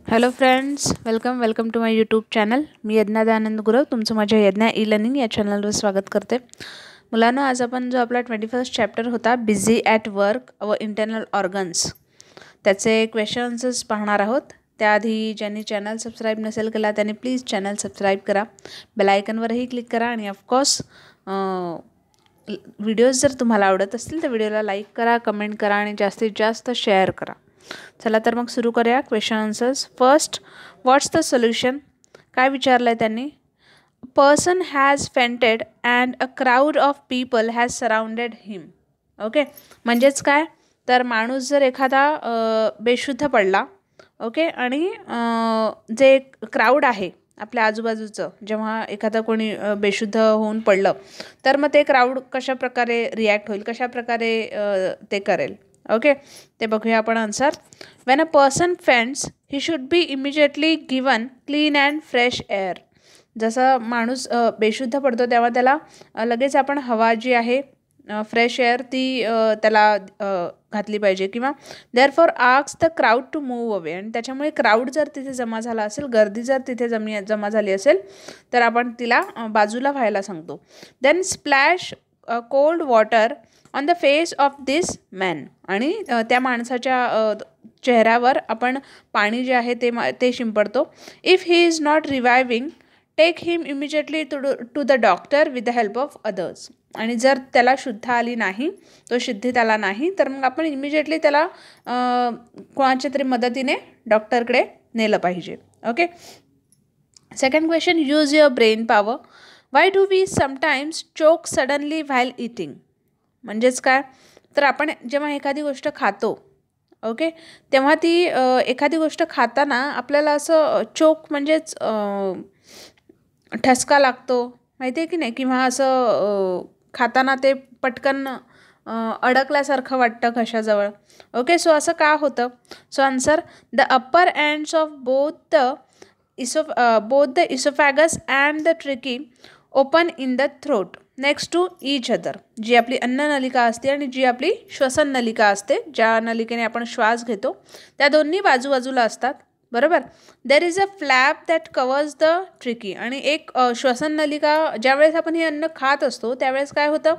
Hello friends, welcome to my YouTube channel. मी यज्ञा दयानंद गुरव तुमचं माझ्या यज्ञा ई लर्निंग या चॅनलवर स्वागत करते. मुलांनो, आज आपण जो आपला 21st चॅप्टर होता busy at work our internal organs, त्याचे क्वेश्चन्स पाहणार आहोत. त्याआधी ज्यांनी चॅनल सबस्क्राईब नसेल केला त्यांनी प्लीज चॅनल सबस्क्राईब करा, बेल आयकनवरही क्लिक करा आणि ऑफकोर्स व्हिडिओज जर तुम्हाला आवडत असतील तर व्हिडिओला लाईक करा, कमेंट करा आणि जास्तीत जास्त शेअर करा. चला तर मग सुरू करूया question answers. First, what's the solution? काय विचारलं आहे त्यांनी? Person has fainted and a crowd of people has surrounded him. Okay, म्हणजेच काय तर माणूस जर एखादा बेशुद्ध पडला, ओके, आणि जे क्राऊड आहे आपल्या आजूबाजूचं, जेव्हा एखादा कोणी बेशुद्ध होऊन पडलं तर मग ते क्राऊड कशाप्रकारे रिॲक्ट होईल, कशाप्रकारे ते करेल. ओके, ते बघूया आपण answer. When a person फेंट्स he should be immediately given clean and fresh air. जसं माणूस बेशुद्ध पडतो तेव्हा त्याला लगेच आपण हवा जी आहे फ्रेश एअर ती त्याला घातली पाहिजे, किंवा therefore ask the crowd to move away. आणि त्याच्यामुळे क्राऊड जर तिथे जमा झाला असेल, गर्दी जर तिथे जमा झाली असेल तर आपण तिला बाजूला व्हायला सांगतो. Then splash cold water on the face of this man. आणि त्या माणसाच्या चेहऱ्यावर आपण पाणी जे आहे ते शिंपडतो. If he is not reviving take him immediately to the doctor with the help of others. आणि जर त्याला शुद्ध आली नाही, तो शुद्धीत आला नाही, तर मग आपण इमिजिएटली त्याला कोणाच्या तरी मदतीने डॉक्टरकडे नेलं पाहिजे. Okay, second question, use your brain power. Why do we sometimes choke suddenly while eating? म्हणजेच काय तर आपण जेव्हा एखादी गोष्ट खातो, ओके, तेव्हा ती एखादी गोष्ट खाताना आपल्याला असं चोक म्हणजेच ठसका लागतो, माहिती आहे की नाही, किंवा असं खाताना ते पटकन अडकल्यासारखं वाटतं घशाजवळ. ओके, सो असं का होतं? So answer, the upper ends of both the oesophagus and the trachea open in the throat next to each other. जी आपली अन्ननलिका असते आणि जी आपली श्वसन नलिका असते, ज्या नलिकेने आपण श्वास घेतो, त्या दोन्ही बाजूबाजूला असतात, बरोबर. There is a flap that covers the tricky. आणि एक श्वसन नलिका, ज्यावेळेस आपण हे अन्न खात असतो त्यावेळेस काय होतं,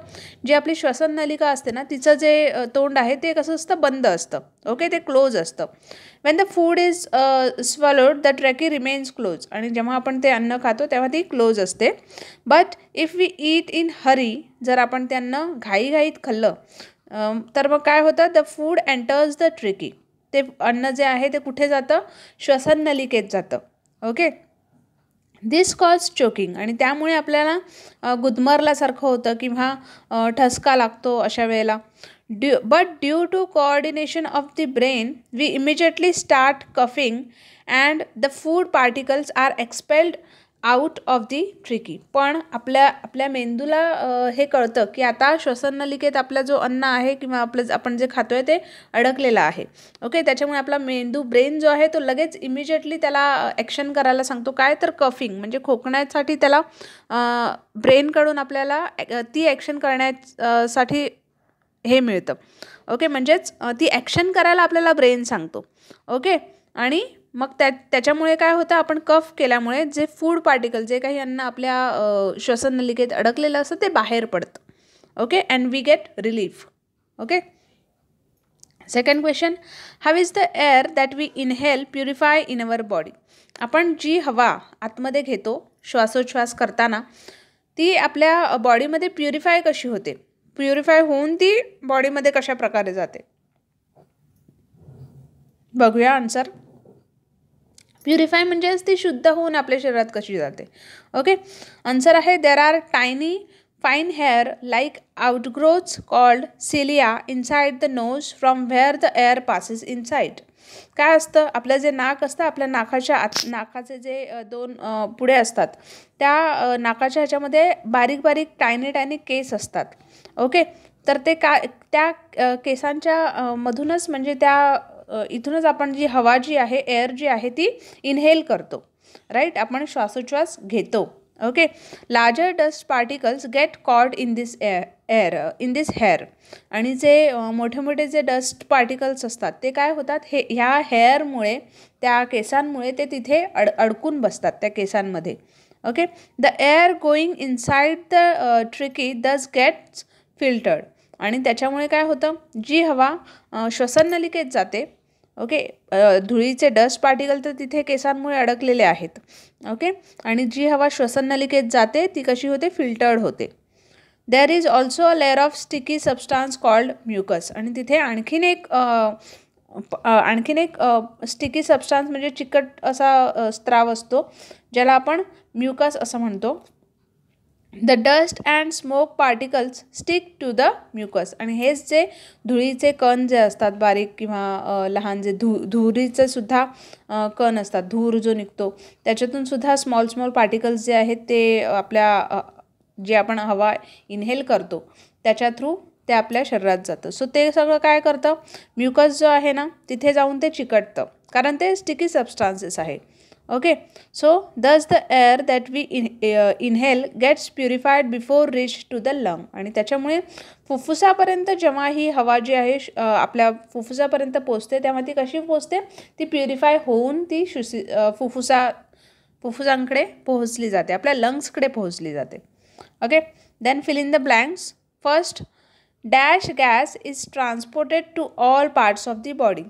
जी आपली श्वसन नलिका असते ना, तिचं जे तोंड आहे ते कसं असतं, बंद असतं. ओके, ते क्लोज असतं. When the food is swallowed the trachea remains close. आणि जेव्हा आपण ते अन्न खातो तेव्हा ती क्लोज असते. But if we eat in hurry, जर आपण ते अन्न घाईघाईत खाल्लं तर मग काय होतं, the food enters the tricky. ते अन्न जे आहे ते कुठे जातं, श्वसन नलिकेत जातं. ओके, दिस कॉज चोकिंग. आणि त्यामुळे आपल्याला गुदमरल्यासारखं होतं किंवा ठसका लागतो अशा वेळेला. But due to coordination of the brain we immediately start coughing and the food particles are expelled out of the trachea. पण आपल्या मेंदूला हे कळतं की आता श्वसन नलिकेत आपला जो अन्न आहे किंवा आपण जे खातो आहे ते अडकलेलं आहे. ओके, त्याच्यामुळे आपला ब्रेन जो आहे तो लगेच इमिजिएटली त्याला ॲक्शन करायला सांगतो. काय तर कफिंग म्हणजे खोकण्यासाठी त्याला ब्रेनकडून आपल्याला ती ॲक्शन करण्यासाठी हे मिळतं. ओके, म्हणजेच ती ॲक्शन करायला आपल्याला ब्रेन सांगतो. ओके, आणि मग त्याच्यामुळे काय होतं, आपण कफ केल्यामुळे जे फूड पार्टिकल, जे काही अन्न आपल्या श्वसन नलिकेत अडकलेलं असतं ते बाहेर पडतं. Okay, and we get relief. Okay, second question, how is the air that we inhale purify in our body? आपण जी हवा आतमध्ये घेतो श्वासोच्छ्वास करताना, ती आपल्या बॉडीमध्ये प्युरिफाय कशी होते, प्युरिफाय होऊन ती बॉडीमध्ये कशा प्रकारे जाते, बघूया आन्सर. प्युरिफाय म्हणजेच ती शुद्ध होऊन आपल्या शरीरात कशी जाते. ओके, आन्सर आहे, there are tiny fine hair like outgrowths called cilia inside the nose from where the air passes inside. काय असतं, आपलं जे नाक असतं, आपल्या नाकाचे जे दोन पुढे असतात, त्या नाकाच्या ह्याच्यामध्ये बारीक बारीक टायनी केस असतात. ओके, तर ते त्या केसांच्या मधूनच म्हणजे इथूनच आपण जी हवा जी आहे, एअर जी आहे ती इनहेल करतो, राईट, आपण श्वासोच्छ्वास घेतो. Okay. Larger dust particles get caught in this in this hair. आणि जे मोठे मोठे जे डस्ट पार्टिकल्स असतात ते काय होतात, ह्या हेअरमुळे, त्या केसांमुळे ते तिथे अडकून बसतात त्या केसांमध्ये. Okay. The air going inside the trachea thus gets filtered. आणि त्याच्यामुळे काय होतं, जी हवा श्वसननलिकेत जाते, ओके, धुळीचे डस्ट पार्टिकल तर तिथे केसांमुळे अडकलेले आहेत. ओके. आणि जी हवा श्वसननलिकेत जाते ती कशी होते, फिल्टर्ड होते. There is also a layer of sticky substance called mucus. आणि तिथे आणखीन एक स्टिकी सबस्टान्स म्हणजे चिकट असा स्त्राव असतो ज्याला आपण म्युकस असं म्हणतो. The dust and smoke particles stick to the mucus. आणि हेच जे धुळीचे कण जे असतात बारीक किंवा लहान, जे धुरीचे सुद्धा कण असतात, धूर जो निघतो त्याच्यातून सुद्धा स्मॉल पार्टिकल्स जे आहेत ते आपल्या जे आपण हवा इनहेल करतो त्याच्या थ्रू ते आपल्या शरीरात जातं. सो ते सगळं काय करतं, म्युकस जो आहे ना तिथे जाऊन ते चिकटतं, कारण ते स्टिकी सबस्टान्सेस आहे. Okay. So thus the air that we inhale gets purified before reach to the lung. आणि त्याच्यामुळे फुफ्फुसापर्यंत जेव्हा ही हवा जी आहे आपल्या फुफ्फुसापर्यंत पोचते तेव्हा ती कशी पोचते, ती प्युरिफाय होऊन ती फुफ्फुसांकडे पोहोचली जाते, आपल्या लंग्सकडे पोहोचली जाते. Okay. Then fill in the blanks. First, dash gas is transported to all parts of the body.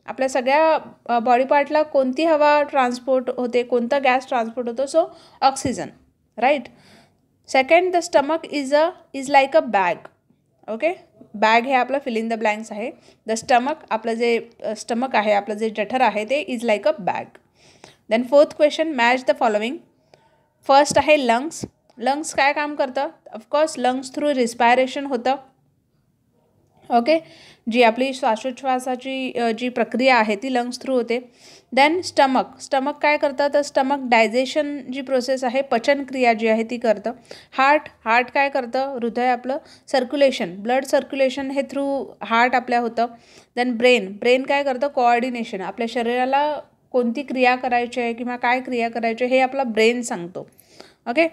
आपल्या सगळ्या बॉडी पार्टला कोणती हवा ट्रान्सपोर्ट होते, कोणता गॅस ट्रान्सपोर्ट होतो, so oxygen, right. Second, the stomach is like a bag. Okay. Bag हे आपलं फिल इन द ब्लँक्स आहे. द स्टमक, आपलं जे स्टमक आहे, आपलं जे जठर आहे ते is like a bag. Then fourth question, match the following. First आहे लंग्स. लंग्स काय काम करतं, ऑफकोर्स लंग्स थ्रू रिस्पायरेशन होतं. ओके. जी आपली श्वासोच्छवासाची जी प्रक्रिया आहे ती लंग्स थ्रू होते. देन स्टमक काय करतं, तर स्टमक डायजेशन जी प्रोसेस आहे, पचनक्रिया जी आहे ती करतं. हार्ट काय करतं, हृदय आपलं सर्क्युलेशन, ब्लड सर्क्युलेशन हे थ्रू हार्ट आपल्या होतं. देन ब्रेन काय करतं, कोऑर्डिनेशन, आपल्या शरीराला कोणती क्रिया करायची आहे किंवा काय क्रिया करायची हे आपला ब्रेन सांगतो. Okay.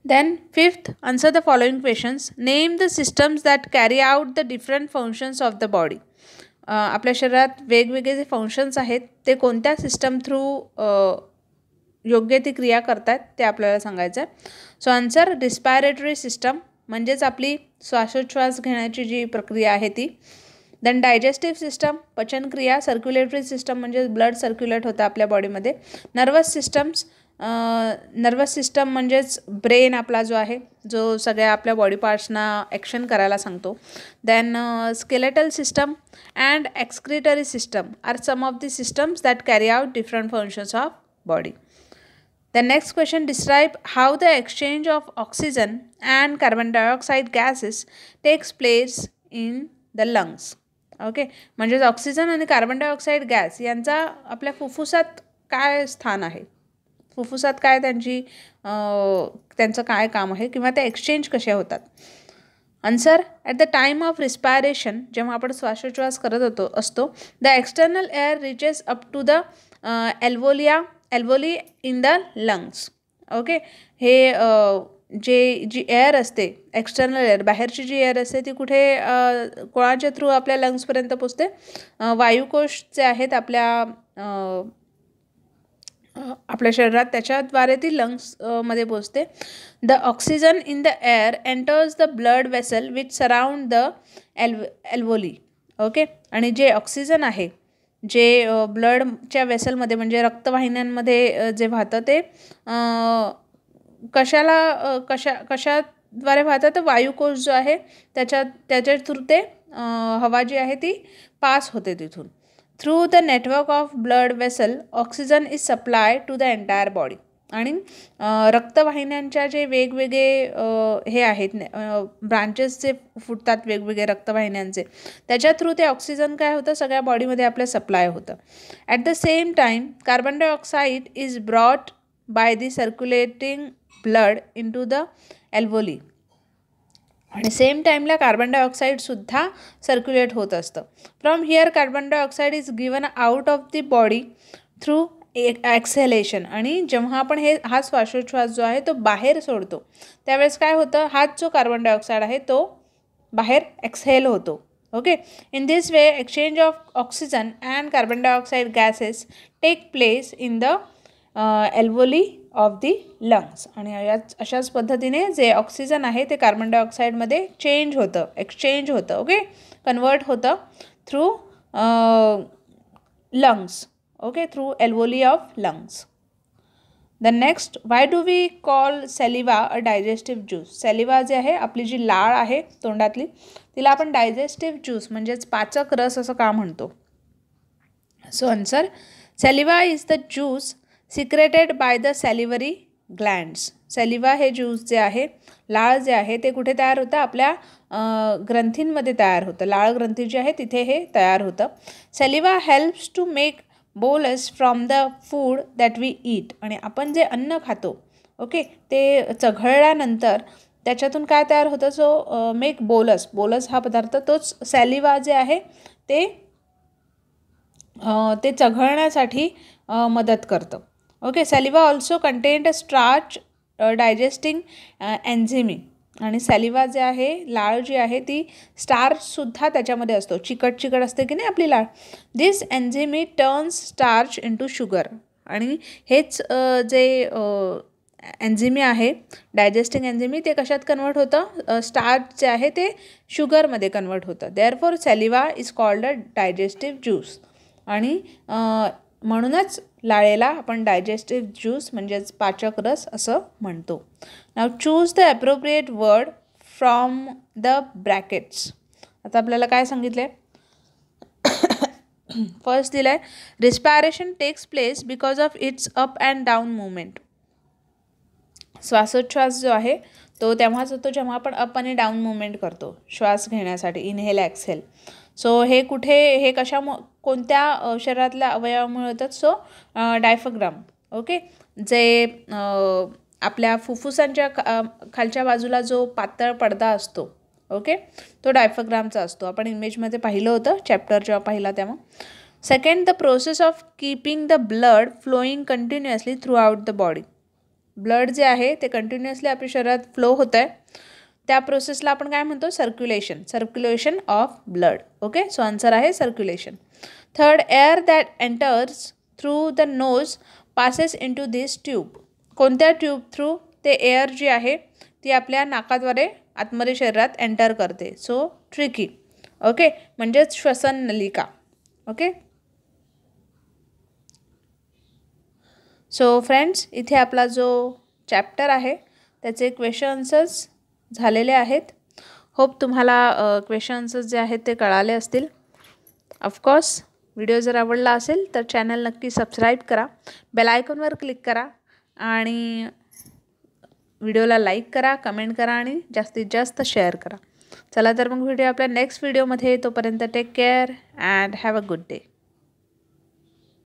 Then fifth, answer the following questions. Name the systems that carry out the different functions of the body. आपल्या शरीरात वेगवेगळे जे फंक्शन्स आहेत ते कोणत्या सिस्टम थ्रू योग्य ती क्रिया करतात ते आपल्याला सांगायचं आहे. सो आन्सर, रिस्पायरेटरी सिस्टम म्हणजेच आपली श्वासोच्छ्वास घेण्याची जी प्रक्रिया आहे ती. देन डायजेस्टिव्ह सिस्टम, पचनक्रिया. सर्क्युलेटरी सिस्टम म्हणजे ब्लड सर्क्युलेट होतं आपल्या बॉडीमध्ये. नर्वस सिस्टम म्हणजेच ब्रेन आपला जो आहे, जो सगळ्या आपल्या बॉडी पार्ट्सना ॲक्शन करायला सांगतो. Then skeletal system and excretory system are some of the systems that carry out different functions of body. The next question, describe how the exchange of oxygen and carbon dioxide gases takes place in the lungs. Okay. म्हणजेच oxygen आणि carbon dioxide gas यांचा आपल्या फुफ्फुसात काय स्थान आहे, फुफ्फुसात काय त्यांचं काय काम आहे किंवा ते एक्सचेंज कशा होतात. Answer, at the time of respiration, जेव्हा आपण श्वासोच्छ्वास करत असतो, the external air reaches up to the alveoli in the lungs. Okay. हे जी एअर असते, एक्सटर्नल एअर, बाहेरची जी एअर असते ती कुठे कोणाच्या थ्रू आपल्या लंग्सपर्यंत पोचते, वायुकोश जे आहेत आपल्या शरीरात त्याच्याद्वारे ती लंग्स मध्ये पोचते. The oxygen in the air enters the blood vessel which surround the alveoli. Okay. आणि जे ऑक्सिजन आहे जे ब्लडच्या वेसलमध्ये म्हणजे रक्तवाहिन्यांमध्ये जे वाहतं ते कशाद्वारे वाहतं, तर वायुकोश जो आहे त्याच्या थ्रू ते हवा जी आहे ती पास होते तिथून. Through the network of blood vessel oxygen is supply to the entire body. आणि रक्तवाहिन्यांच्या जे वेगवेगळे हे आहेत ब्रांचेस जे फुटतात वेगवेगळे रक्तवाहिन्यांचे, त्याच्या थ्रू ते ऑक्सिजन काय होतं, सगळ्या बॉडीमध्ये आपल्या सप्लाय होतं. At the same time carbon dioxide is brought by the circulating blood in to the alveoli. आणि सेम टाईमला कार्बन डायऑक्साईडसुद्धा सर्क्युलेट होत असतं. From here carbon dioxide is given out of the body through exhalation, आणि जेव्हा आपण हा श्वासोच्छ्वास जो आहे तो बाहेर सोडतो त्यावेळेस काय होतं, हाच जो कार्बन डायऑक्साईड आहे तो बाहेर एक्सहेल होतो. Okay. In this way exchange of oxygen and carbon dioxide gases take place in the alveoli of the lungs. आणि अशाच पद्धतीने जे ऑक्सिजन आहे ते कार्बन डायऑक्साईडमध्ये चेंज होतं, एक्सचेंज होतं. ओके, कन्वर्ट होतं through lungs. Okay, through alveoli of lungs. The next, why do we call saliva a digestive juice? saliva जे आहे, आपली जी लाळ आहे तोंडातली, तिला आपण डायजेस्टिव्ह ज्यूस म्हणजेच पाचक रस असं का म्हणतो? So answer, saliva is the juice secreted by the salivary glands. saliva हे ज्यूस जे आहे, लाळ जे आहे ते कुठे तयार होतं? आपल्या ग्रंथींमध्ये तयार होतं. लाळ ग्रंथी जी आहे तिथे हे तयार होतं. saliva helps to make bolus from the food that we eat. आणि आपण जे अन्न खातो, ओके, ते चघळल्यानंतर त्याच्यातून काय तयार होतं? सो मेक बोलस. बोलस हा पदार्थ तोच सॅलिवा जे आहे ते चघळण्यासाठी मदत करतं. Okay. Saliva also contained starch digesting enzyme. आणि सॅलिवा जे आहे, लाळ जी आहे ती स्टार्चसुद्धा त्याच्यामध्ये असतो. चिकट चिकट असते की नाही आपली लाळ. दिस एन्झिमी टर्न्स स्टार्च इंटू शुगर. आणि हेच जे एन्झिमी आहे, डायजेस्टिंग एन्झिमी, ते कशात कन्वर्ट होतं? स्टार्च जे आहे ते शुगरमध्ये कन्वर्ट होतं. Therefore saliva is called a digestive juice. आणि म्हणूनच लाळेला आपण डायजेस्टिव्ह ज्यूस म्हणजेच पाचक रस असं म्हणतो. Now choose the appropriate word from the brackets. आता आपल्याला काय सांगितलं आहे? फर्स्ट दिलं आहे, respiration takes place because of its up and down movement. श्वासोच्छ्वास जो आहे तो तेव्हाच होतो जेव्हा आपण अप आणि डाऊन मुवमेंट करतो श्वास घेण्यासाठी, इनहेल एक्सहेल. सो हे कुठे, हे कोणत्या शरीरातल्या अवयवामुळे होतात? So diaphragm. ओके. जे आपल्या फुफ्फुसांच्या खालच्या बाजूला जो पातळ पडदा असतो, ओके, तो डायफ्रामचा असतो. आपण इमेजमध्ये पाहिलं होतं चॅप्टर जेव्हा पाहिला तेव्हा. Second, the process of keeping the blood flowing continuously through out the body. Blood जे आहे ते कंटिन्युअसली आपल्या शरीरात फ्लो होतं आहे, त्या प्रोसेसला आपण काय म्हणतो? Circulation. Circulation of blood. Okay. So answer आहे circulation. Third, air that enters through the nose passes into this tube. कोणत्या ट्यूब थ्रू? ते एअर जी आहे ती आपल्या नाकाद्वारे आतमध्ये शरीरात एंटर करते. So tricky. ओके, म्हणजेच श्वसन नलिका. ओके. सो फ्रेंड्स, इथे आपला जो चॅप्टर आहे त्याचे क्वेश्चन आन्सर्स झालेले आहेत. होप तुम्हाला क्वेश्चन आन्सर्स जे आहेत ते कळाले असतील. ऑफकोर्स व्हिडिओ जर आवडला असेल तर चॅनल नक्की सबस्क्राईब करा, बेल आयकॉनवर क्लिक करा आणि व्हिडिओला लाईक करा, कमेंट करा आणि जास्तीत जास्त शेअर करा. चला तर मग भेटूया आपल्या नेक्स्ट व्हिडिओमध्ये. तोपर्यंत take care and have a good day.